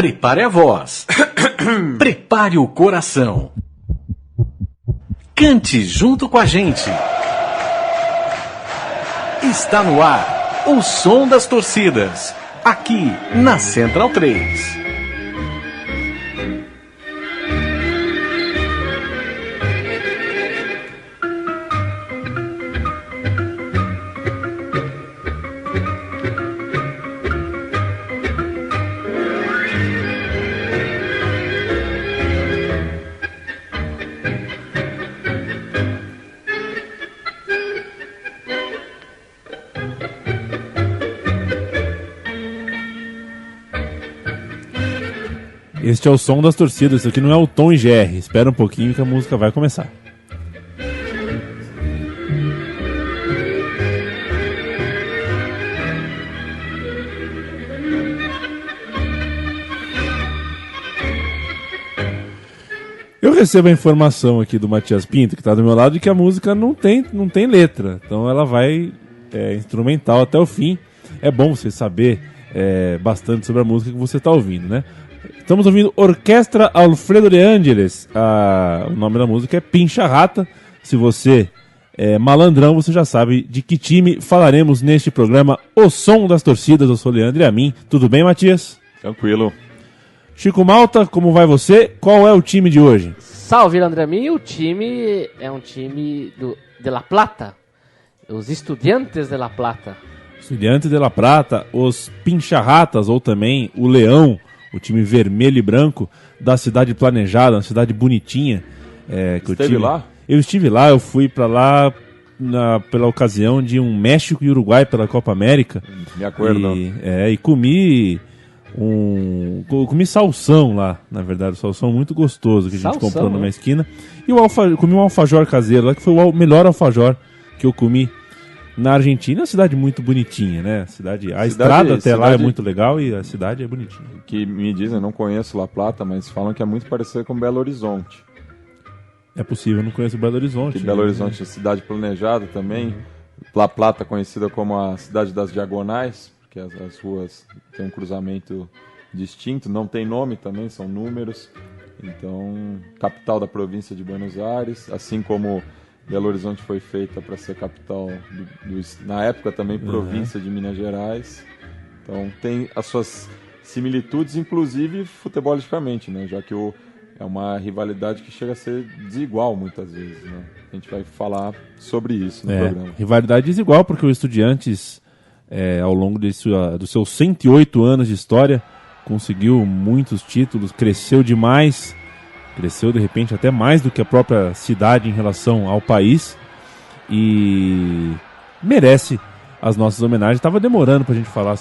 Prepare a voz. Prepare o coração. Cante junto com a gente. Está no ar o som das torcidas, aqui na Central 3. Este é o som das torcidas, isso aqui não é o Tom e Jerry. Espera um pouquinho que a música vai começar. Eu recebo a informação aqui do Matias Pinto, que está do meu lado, de que a música não tem letra. Então ela vai instrumental até o fim. É bom você saber bastante sobre a música que você está ouvindo, né? Estamos ouvindo Orquestra Alfredo de Ángeles. O nome da música é Pincha Rata. Se você é malandrão, você já sabe de que time falaremos neste programa. O som das torcidas. Eu sou o Leandro e a mim. Tudo bem, Matias? Tranquilo. Chico Malta, como vai você? Qual é o time de hoje? Salve, Leandro, a mim. O time é um time de La Plata. Os Estudiantes de La Plata. Estudiantes de La Plata, os Pincha Ratas, ou também o Leão. O time vermelho e branco da cidade planejada, uma cidade bonitinha. Esteve lá? Eu estive lá, eu fui pra lá pela ocasião de um México e Uruguai pela Copa América. Me acordo. E comi comi salsão lá, na verdade, salsão muito gostoso que a gente comprou numa esquina. E comi um alfajor caseiro lá, que foi o melhor alfajor que eu comi na Argentina. É uma cidade muito bonitinha, né? A estrada até lá é muito legal e a cidade é bonitinha. Que me dizem, eu não conheço La Plata, mas falam que é muito parecido com Belo Horizonte. É possível, eu não conheço Belo Horizonte. Que Belo Horizonte é cidade planejada também. La Plata conhecida como a cidade das diagonais, porque as ruas têm um cruzamento distinto, não tem nome também, são números. Então, capital da província de Buenos Aires, assim como Belo Horizonte foi feita para ser capital, na época também província de Minas Gerais. Então tem as suas similitudes, inclusive futebolisticamente, né? Já que é uma rivalidade que chega a ser desigual muitas vezes, né? A gente vai falar sobre isso no programa. Rivalidade desigual porque o Estudiantes, ao longo dos seus 108 anos de história, conseguiu muitos títulos, cresceu demais. Cresceu, de repente, até mais do que a própria cidade em relação ao país. E merece as nossas homenagens. Estava demorando para a gente falar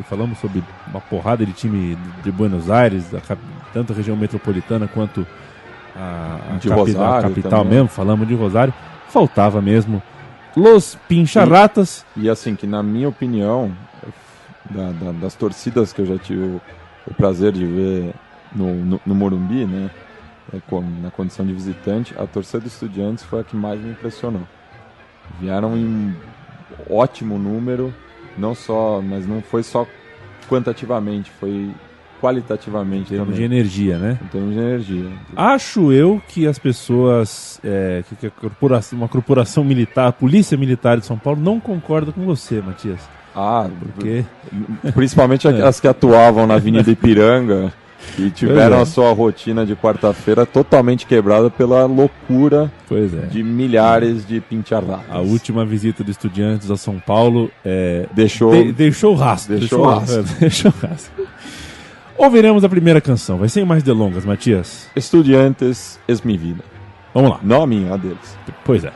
falamos sobre uma porrada de time de Buenos Aires, tanto a região metropolitana quanto a capital também. mesmo. Falamos de Rosário. Faltava mesmo Los Pincharratas. E assim, que na minha opinião, das torcidas que eu já tive o prazer de ver no Morumbi, né, na condição de visitante, a torcida do Estudiantes foi a que mais me impressionou. Vieram em ótimo número, mas não foi só quantitativamente, foi qualitativamente em termos também. De energia, né? Em termos de energia. Acho eu que as pessoas, que uma corporação militar, a Polícia Militar de São Paulo, não concorda com você, Matias. Porque principalmente as que atuavam na Avenida Ipiranga e tiveram a sua rotina de quarta-feira totalmente quebrada pela loucura de milhares de pincharratas. A última visita do Estudiantes a São Paulo deixou rastro. Deixou rastro. Ouviremos a primeira canção. Vai sem mais delongas, Matias. Estudiantes es mi vida. Vamos lá. Não a minha, a deles. Pois é.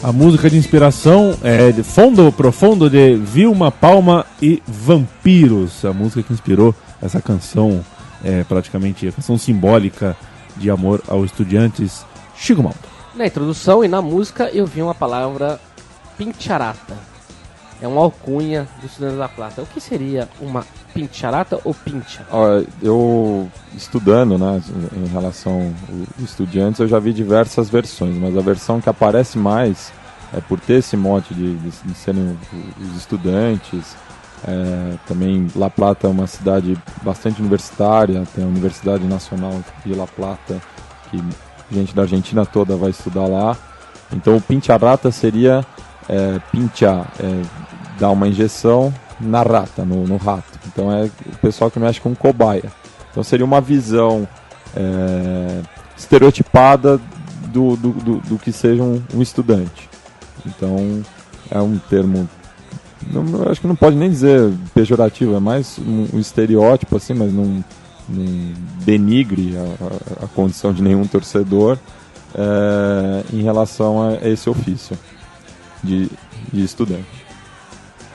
A música de inspiração é de Fondo Profundo de Vilma Palma e Vampiros. A música que inspirou essa canção, praticamente a canção simbólica de amor ao Estudiantes, Chico Malta. Na introdução e na música eu vi uma palavra pincharata. É uma alcunha do Estudiantes da Plata. O que seria uma pincharata ou pincha? Eu, estudando, né, em relação aos Estudiantes, eu já vi diversas versões, mas a versão que aparece mais é por ter esse mote de serem os estudantes. Também La Plata é uma cidade bastante universitária, tem a Universidade Nacional de La Plata, que gente da Argentina toda vai estudar lá. Então o pincharata seria pinchar, dar uma injeção na rata, no rato. Então é o pessoal que mexe com cobaia. Então seria uma visão estereotipada do que seja um estudante. Então é um termo, acho que não pode nem dizer pejorativo, é mais um estereótipo assim, mas não denigre a condição de nenhum torcedor em relação a esse ofício de estudante.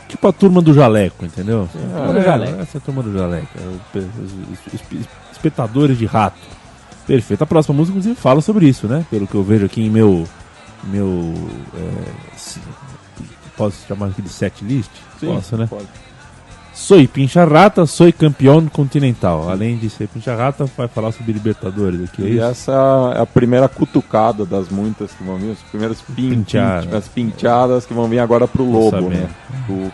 Tipo a turma do jaleco, entendeu? Turma do jaleco. Essa é a turma do jaleco. Os espectadores de rato. Perfeito. A próxima música, inclusive, fala sobre isso, né? Pelo que eu vejo aqui em meu posso chamar aqui de set list? Sim, posso, né? Pode. Soy Pincharrata, soy campeão continental. Além de ser Pincharrata, vai falar sobre Libertadores aqui, é E isso? essa é a primeira cutucada das muitas que vão vir, as primeiras as pinchadas que vão vir agora pro Lobo, né?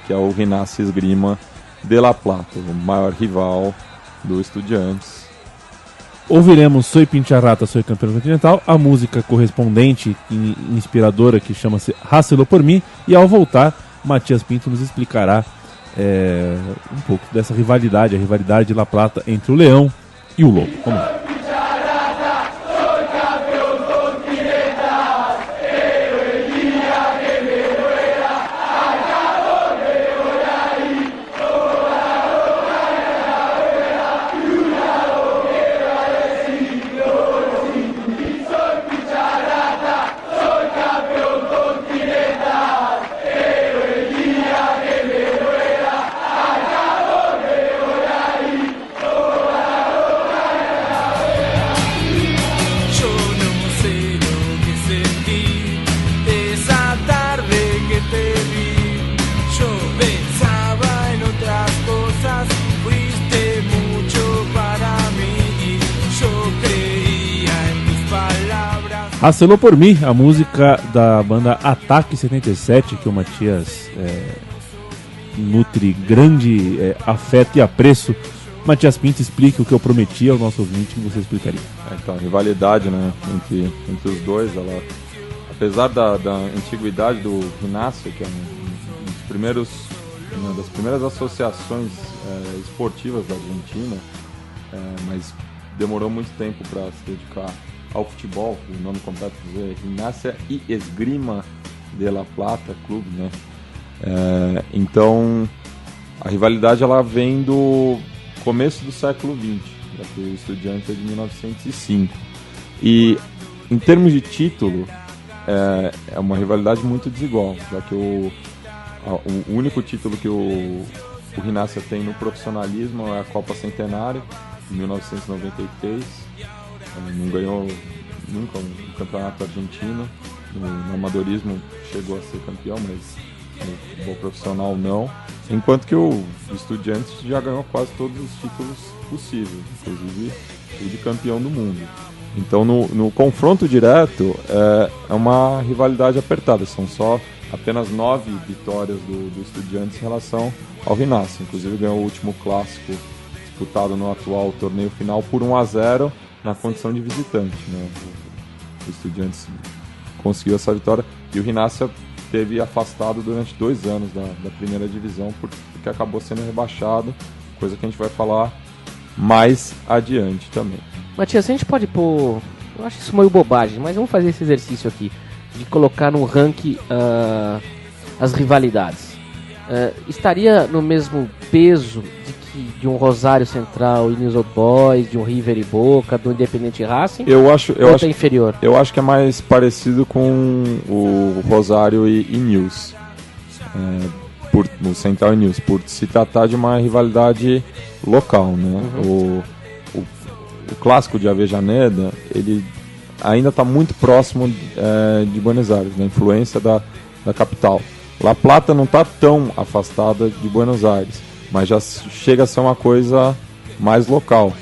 Que é o Rinácio Esgrima de La Plata, o maior rival do Estudiantes. Ouviremos Soy Pincharrata, soy campeão continental, a música correspondente e inspiradora que chama-se Hácelo por mim, e ao voltar, Matias Pinto nos explicará um pouco dessa rivalidade, a rivalidade de La Plata entre o Leão e o Lobo. Vamos lá. Hácelo por mim, a música da banda Ataque 77, que o Matias nutre grande afeto e apreço. Matias Pinto, explique o que eu prometi ao nosso ouvinte que você explicaria. Então, a rivalidade, né, entre os dois, ela, apesar da antiguidade do Rinácio, que é uma das primeiras associações esportivas da Argentina, mas demorou muito tempo para se dedicar ao futebol. O nome completo é Gimnasia y Esgrima de La Plata Clube, né? Então a rivalidade ela vem do começo do século XX, já que o Estudiantes é de 1905, e em termos de título é uma rivalidade muito desigual, já que o único título que o Rinácia tem no profissionalismo é a Copa Centenário, em 1993. Não ganhou nunca um campeonato argentino. No amadorismo chegou a ser campeão, mas no futebol profissional não. Enquanto que o Estudiantes já ganhou quase todos os títulos possíveis, inclusive o de campeão do mundo. Então no confronto direto é uma rivalidade apertada, são só apenas 9 vitórias do Estudiantes em relação ao Rinácio. Inclusive ganhou o último clássico disputado no atual torneio final por 1-0 na condição de visitante, né? O Estudiantes conseguiu essa vitória e o Rinácio teve afastado durante 2 anos da primeira divisão porque acabou sendo rebaixado, coisa que a gente vai falar mais adiante também. Matias, a gente pode pôr, eu acho isso meio bobagem, mas vamos fazer esse exercício aqui de colocar no ranking as rivalidades. Estaria no mesmo peso de de um Rosário Central e News Old Boys, de um River e Boca, do Independente Racing? Eu acho É inferior? Eu acho que é mais parecido com o Rosário e News. No Central e News, por se tratar de uma rivalidade local, né? O clássico de Avejaneda, ele ainda está muito próximo de Buenos Aires, da influência da capital. La Plata não está tão afastada de Buenos Aires, mas já chega a ser uma coisa mais local.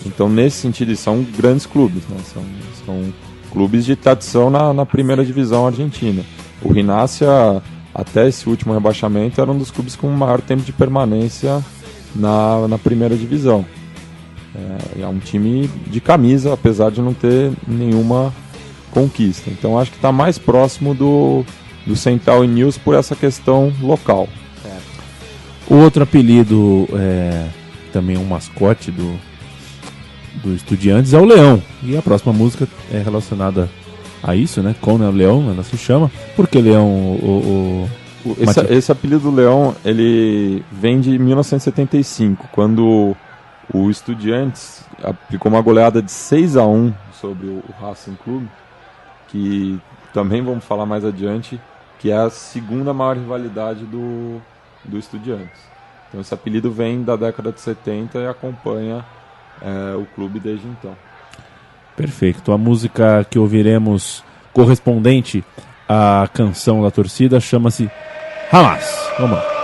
Então, nesse sentido, são grandes clubes, né? São clubes de tradição na primeira divisão argentina. O Rinácia, até esse último rebaixamento, era um dos clubes com o maior tempo de permanência na primeira divisão. É um time de camisa, apesar de não ter nenhuma conquista. Então, acho que está mais próximo do Central e News por essa questão local. O outro apelido, também um mascote do Estudiantes, é o Leão. E a próxima música é relacionada a isso, né? Con el Leão, ela se chama. Por que Leão? Esse apelido do Leão, ele vem de 1975, quando o Estudiantes aplicou uma goleada de 6-1 sobre o Racing Clube, que também vamos falar mais adiante, que é a segunda maior rivalidade do Estudiantes. Então esse apelido vem da década de 70 e acompanha o clube desde então. Perfeito. A música que ouviremos correspondente à canção da torcida chama-se Hamas. Vamos lá.